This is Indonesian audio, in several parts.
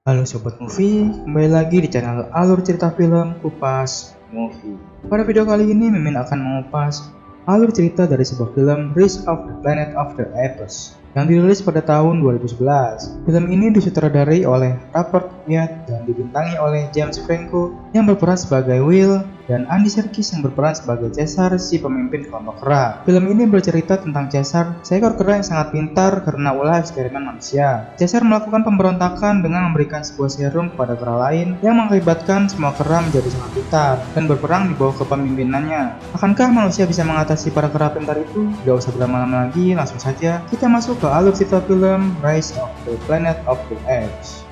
Halo Sobat Movie, kembali lagi di channel Alur Cerita Film Kupas Movie. Pada video kali ini Mimin akan mengupas alur cerita dari sebuah film Rise of the Planet of the Apes yang dirilis pada tahun 2011. Film ini disutradarai oleh Rupert Wyatt dan dibintangi oleh James Franco yang berperan sebagai Will dan Andy Serkis yang berperan sebagai Caesar, si pemimpin kelompok kera. Film ini bercerita tentang Caesar, seekor kera yang sangat pintar karena ulah eksperimen manusia. Caesar melakukan pemberontakan dengan memberikan sebuah serum kepada kera lain yang mengakibatkan semua kera menjadi sangat pintar dan berperang di bawah kepemimpinannya. Akankah manusia bisa mengatasi para kera pintar itu? Gak usah berlama-lama lagi, langsung saja kita masuk ke alur cerita film Rise of the Planet of the Apes.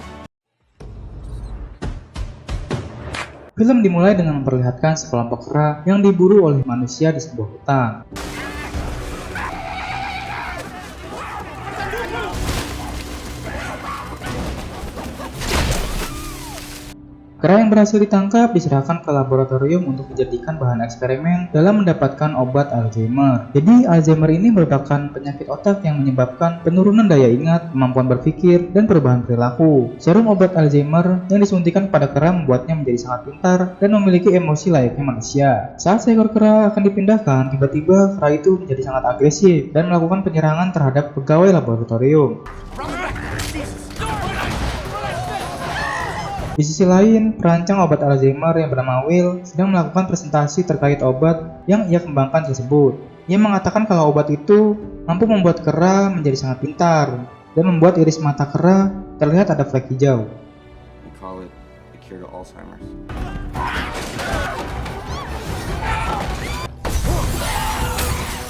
Film dimulai dengan memperlihatkan sekelompok kera yang diburu oleh manusia di sebuah hutan. Kera yang berhasil ditangkap diserahkan ke laboratorium untuk dijadikan bahan eksperimen dalam mendapatkan obat Alzheimer. Jadi Alzheimer ini merupakan penyakit otak yang menyebabkan penurunan daya ingat, kemampuan berpikir, dan perubahan perilaku. Serum obat Alzheimer yang disuntikan pada kera membuatnya menjadi sangat pintar dan memiliki emosi layaknya manusia. Saat seekor kera akan dipindahkan, tiba-tiba kera itu menjadi sangat agresif dan melakukan penyerangan terhadap pegawai laboratorium. Di sisi lain, perancang obat Alzheimer yang bernama Will sedang melakukan presentasi terkait obat yang ia kembangkan tersebut. Ia mengatakan kalau obat itu mampu membuat kera menjadi sangat pintar dan membuat iris mata kera terlihat ada flek hijau.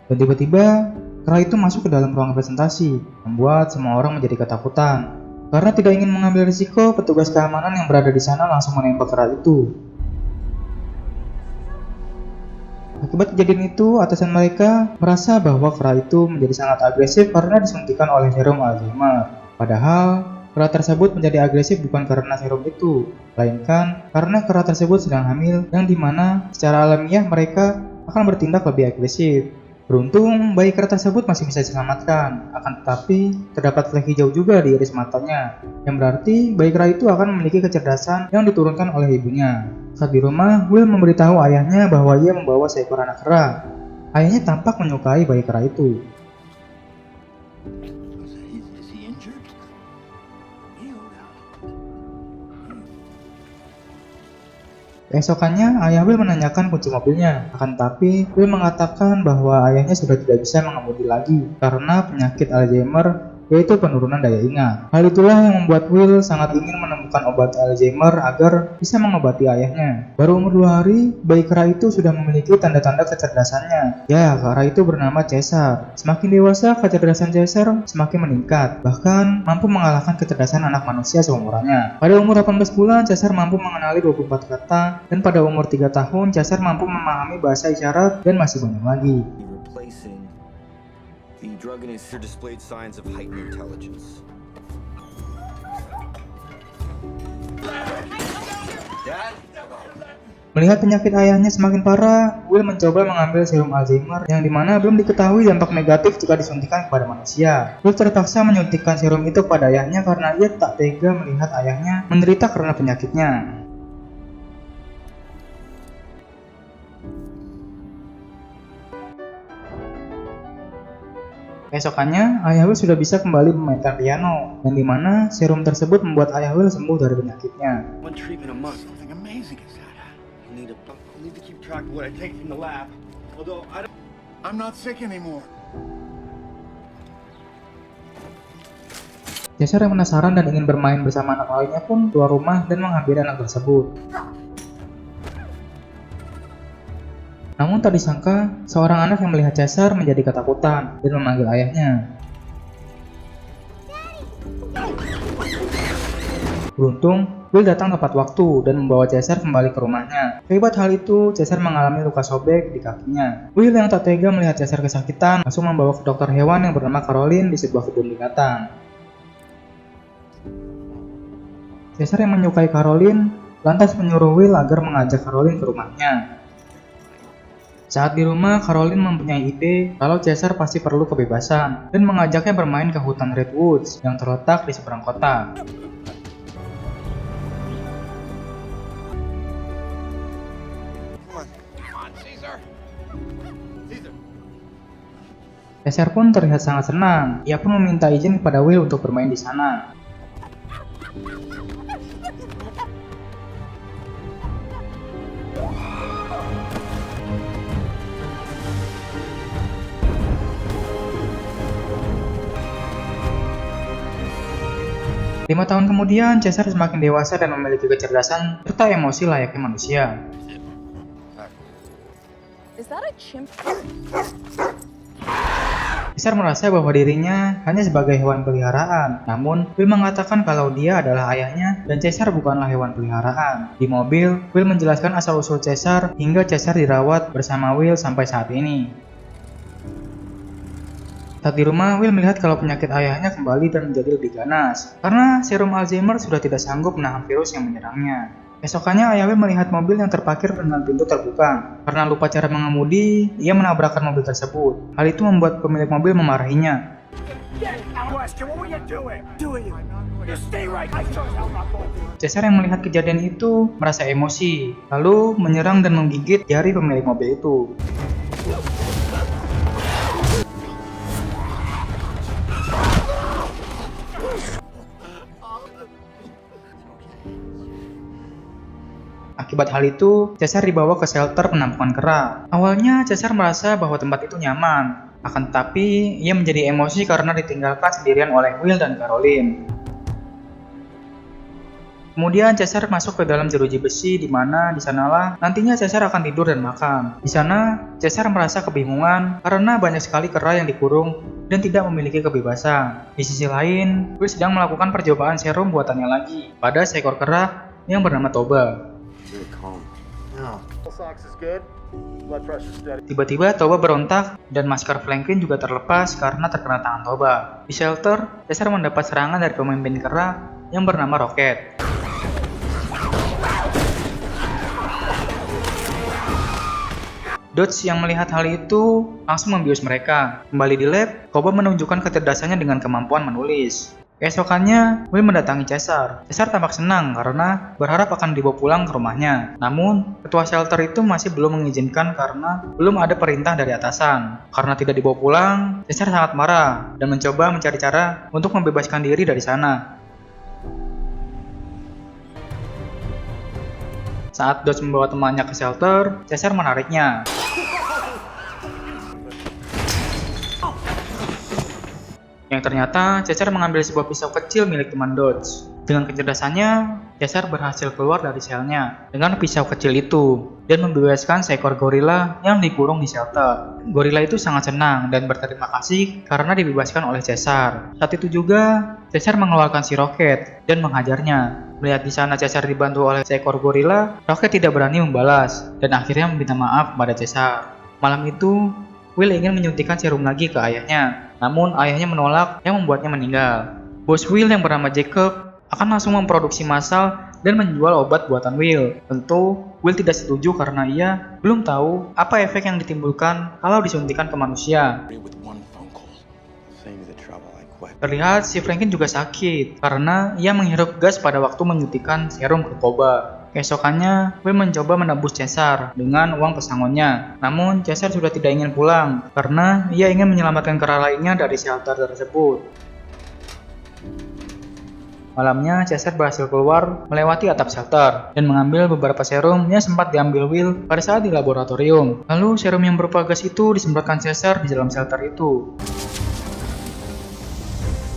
Dan tiba-tiba, kera itu masuk ke dalam ruang presentasi, membuat semua orang menjadi ketakutan. Karena tidak ingin mengambil risiko, petugas keamanan yang berada di sana langsung menembak kera itu. Akibat kejadian itu, atasan mereka merasa bahwa kera itu menjadi sangat agresif karena disuntikan oleh serum Alzheimer. Padahal, kera tersebut menjadi agresif bukan karena serum itu, melainkan karena kera tersebut sedang hamil yang dimana secara alamiah mereka akan bertindak lebih agresif. Beruntung, bayi kera tersebut masih bisa diselamatkan, akan tetapi terdapat flek hijau juga di iris matanya, yang berarti bayi kera itu akan memiliki kecerdasan yang diturunkan oleh ibunya. Saat di rumah, Will memberitahu ayahnya bahwa ia membawa seekor anak kera. Ayahnya tampak menyukai bayi kera itu. Keesokannya, ayah Will menanyakan kunci mobilnya. Akan tetapi, Will mengatakan bahwa ayahnya sudah tidak bisa mengemudi lagi karena penyakit Alzheimer, yaitu penurunan daya ingat. Hal itulah yang membuat Will sangat ingin menemukan obat Alzheimer agar bisa mengobati ayahnya. Baru umur 2 hari, bayi kera itu sudah memiliki tanda-tanda kecerdasannya. Ya, kera itu bernama Caesar. Semakin dewasa, kecerdasan Caesar semakin meningkat, bahkan mampu mengalahkan kecerdasan anak manusia seumurannya. Pada umur 18 bulan, Caesar mampu mengenali 24 kata, dan pada umur 3 tahun, Caesar mampu memahami bahasa isyarat dan masih banyak lagi. The drug in his displayed signs of heightened intelligence. Melihat penyakit ayahnya semakin parah, Will mencoba mengambil serum Alzheimer yang dimana belum diketahui dampak negatif jika disuntikan kepada manusia. Will terpaksa menyuntikkan serum itu kepada ayahnya karena ia tak tega melihat ayahnya menderita karena penyakitnya. Esokannya, ayah Will sudah bisa kembali memainkan piano, yang dimana serum tersebut membuat ayah Will sembuh dari penyakitnya. Caesar yang penasaran dan ingin bermain bersama anak lainnya pun keluar rumah dan menghampiri anak tersebut. Namun tak disangka, seorang anak yang melihat Caesar menjadi ketakutan dan memanggil ayahnya. Beruntung, Will datang tepat waktu dan membawa Caesar kembali ke rumahnya. Akibat hal itu, Caesar mengalami luka sobek di kakinya. Will yang tak tega melihat Caesar kesakitan langsung membawa ke dokter hewan yang bernama Caroline di sebuah kebun binatang. Caesar yang menyukai Caroline lantas menyuruh Will agar mengajak Caroline ke rumahnya. Saat di rumah, Caroline mempunyai ide kalau Caesar pasti perlu kebebasan dan mengajaknya bermain ke hutan Redwoods yang terletak di seberang kota. Caesar pun terlihat sangat senang. Ia pun meminta izin kepada Will untuk bermain di sana. 5 tahun kemudian, Caesar semakin dewasa dan memiliki kecerdasan serta emosi layaknya manusia. Caesar merasa bahwa dirinya hanya sebagai hewan peliharaan, namun Will mengatakan kalau dia adalah ayahnya dan Caesar bukanlah hewan peliharaan. Di mobil, Will menjelaskan asal-usul Caesar hingga Caesar dirawat bersama Will sampai saat ini. Saat di rumah, Will melihat kalau penyakit ayahnya kembali dan menjadi lebih ganas, karena serum Alzheimer sudah tidak sanggup menahan virus yang menyerangnya. Esokannya, ayah Will melihat mobil yang terparkir dengan pintu terbuka. Karena lupa cara mengemudi, ia menabrakkan mobil tersebut. Hal itu membuat pemilik mobil memarahinya. Caesar yang melihat kejadian itu merasa emosi, lalu menyerang dan menggigit jari pemilik mobil itu. Akibat hal itu, Caesar dibawa ke shelter penampungan kera. Awalnya, Caesar merasa bahwa tempat itu nyaman. Akan tetapi, ia menjadi emosi karena ditinggalkan sendirian oleh Will dan Caroline. Kemudian Caesar masuk ke dalam jeruji besi di mana di sanalah nantinya Caesar akan tidur dan makan. Di sana, Caesar merasa kebingungan karena banyak sekali kera yang dikurung dan tidak memiliki kebebasan. Di sisi lain, Will sedang melakukan percobaan serum buatannya lagi pada seekor kera yang bernama Toba. Tiba-tiba Toba berontak dan masker Franklin juga terlepas karena terkena tangan Toba. Di shelter, Caesar mendapat serangan dari pemimpin kera yang bernama Rocket. Dodge yang melihat hal itu langsung membius mereka. Kembali di lab, Toba menunjukkan kecerdasannya dengan kemampuan menulis. Keesokannya, Will mendatangi Caesar. Caesar tampak senang karena berharap akan dibawa pulang ke rumahnya. Namun, ketua shelter itu masih belum mengizinkan karena belum ada perintah dari atasan. Karena tidak dibawa pulang, Caesar sangat marah dan mencoba mencari cara untuk membebaskan diri dari sana. Saat Dodge membawa temannya ke shelter, Caesar menariknya. Yang ternyata, Caesar mengambil sebuah pisau kecil milik teman Dodge. Dengan kecerdasannya, Caesar berhasil keluar dari selnya dengan pisau kecil itu dan membebaskan seekor gorila yang dikurung di shelter. Gorila itu sangat senang dan berterima kasih karena dibebaskan oleh Caesar. Saat itu juga, Caesar mengeluarkan si Rocket dan menghajarnya. Melihat di sana Caesar dibantu oleh seekor gorila, Rocket tidak berani membalas dan akhirnya meminta maaf kepada Caesar. Malam itu, Will ingin menyuntikkan serum lagi ke ayahnya, namun ayahnya menolak yang membuatnya meninggal. Bos Will yang bernama Jacob akan langsung memproduksi massal dan menjual obat buatan Will. Tentu, Will tidak setuju karena ia belum tahu apa efek yang ditimbulkan kalau disuntikan ke manusia. Terlihat si Franklin juga sakit karena ia menghirup gas pada waktu menyuntikkan serum ke Toba. Keesokannya, Will mencoba menebus Caesar dengan uang pesangonnya. Namun, Caesar sudah tidak ingin pulang karena ia ingin menyelamatkan kera lainnya dari shelter tersebut. Malamnya, Caesar berhasil keluar melewati atap shelter dan mengambil beberapa serum yang sempat diambil Will pada saat di laboratorium. Lalu, serum yang berupa gas itu disemprotkan Caesar di dalam shelter itu.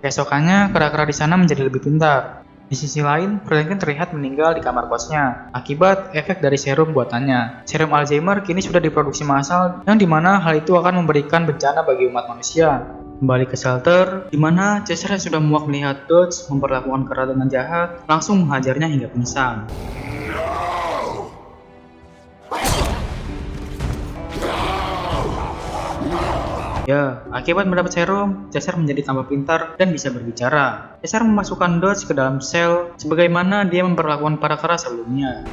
Keesokannya, kera-kera di sana menjadi lebih pintar. Di sisi lain, Franklin terlihat meninggal di kamar kosnya akibat efek dari serum buatannya. Serum Alzheimer kini sudah diproduksi massal yang dimana hal itu akan memberikan bencana bagi umat manusia. Kembali ke shelter, di mana Caesar yang sudah muak melihat Dodge memperlakukan kera dengan jahat, langsung menghajarnya hingga pingsan. Ya, akibat mendapat serum, Caesar menjadi tambah pintar dan bisa berbicara. Caesar memasukkan Dodge ke dalam sel sebagaimana dia memperlakukan para kera sebelumnya.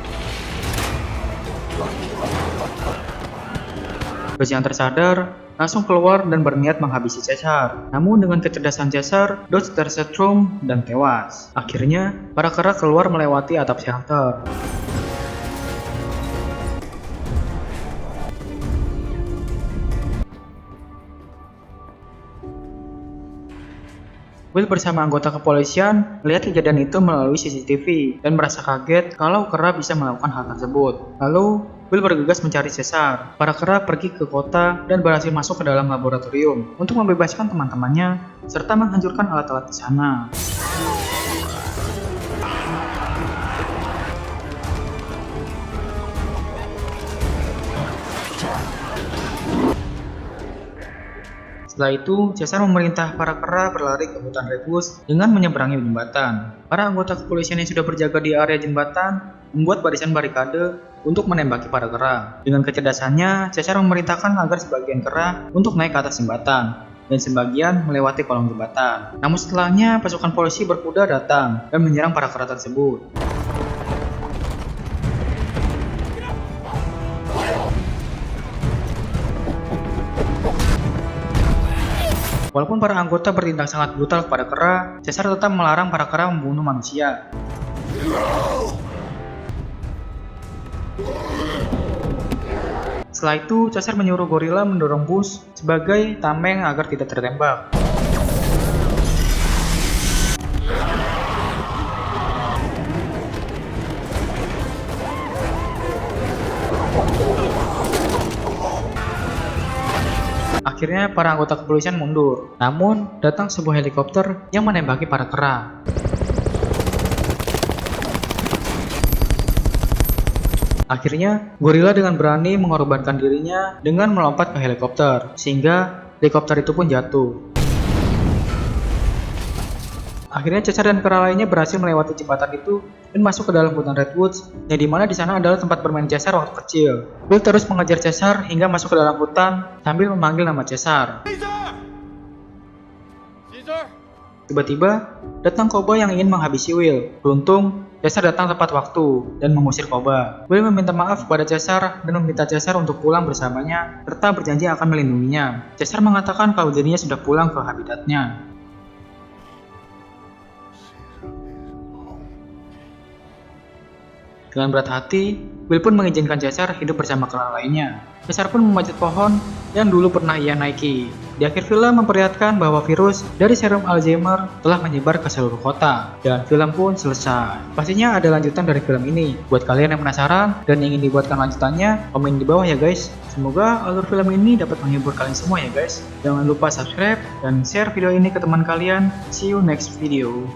Dodge yang tersadar langsung keluar dan berniat menghabisi Caesar. Namun dengan kecerdasan Caesar, Dodge tersetrum dan tewas. Akhirnya, para kera keluar melewati atap shelter. Will bersama anggota kepolisian melihat kejadian itu melalui CCTV dan merasa kaget kalau kera bisa melakukan hal tersebut. Lalu, Will bergegas mencari Caesar. Para kera pergi ke kota dan berhasil masuk ke dalam laboratorium untuk membebaskan teman-temannya serta menghancurkan alat-alat di sana. Setelah itu, Caesar memerintah para kera berlari ke hutan Redwoods dengan menyeberangi jembatan. Para anggota kepolisian yang sudah berjaga di area jembatan membuat barisan barikade untuk menembaki para kera. Dengan kecerdasannya, Caesar memerintahkan agar sebagian kera untuk naik ke atas jembatan dan sebagian melewati kolong jembatan. Namun setelahnya, pasukan polisi berkuda datang dan menyerang para kera tersebut. Walaupun para anggota bertindak sangat brutal kepada kera, Caesar tetap melarang para kera membunuh manusia. Setelah itu, Caesar menyuruh gorila mendorong bus sebagai tameng agar tidak tertembak. Akhirnya para anggota kepolisian mundur, namun datang sebuah helikopter yang menembaki para kera. Akhirnya, gorila dengan berani mengorbankan dirinya dengan melompat ke helikopter, sehingga helikopter itu pun jatuh. Akhirnya Caesar dan kera lainnya berhasil melewati jembatan itu dan masuk ke dalam hutan Redwoods, yang dimana di sana adalah tempat bermain Caesar waktu kecil. Will terus mengejar Caesar hingga masuk ke dalam hutan sambil memanggil nama Caesar. Tiba-tiba datang Koba yang ingin menghabisi Will. Beruntung Caesar datang tepat waktu dan mengusir Koba. Will meminta maaf kepada Caesar dan meminta Caesar untuk pulang bersamanya serta berjanji akan melindunginya. Caesar mengatakan kalau dirinya sudah pulang ke habitatnya. Dengan berat hati, Will pun mengizinkan Caesar hidup bersama kera lainnya. Caesar pun memanjat pohon yang dulu pernah ia naiki. Di akhir film memperlihatkan bahwa virus dari serum Alzheimer telah menyebar ke seluruh kota. Dan film pun selesai. Pastinya ada lanjutan dari film ini. Buat kalian yang penasaran dan ingin dibuatkan lanjutannya, komen di bawah ya guys. Semoga alur film ini dapat menghibur kalian semua ya guys. Jangan lupa subscribe dan share video ini ke teman kalian. See you next video.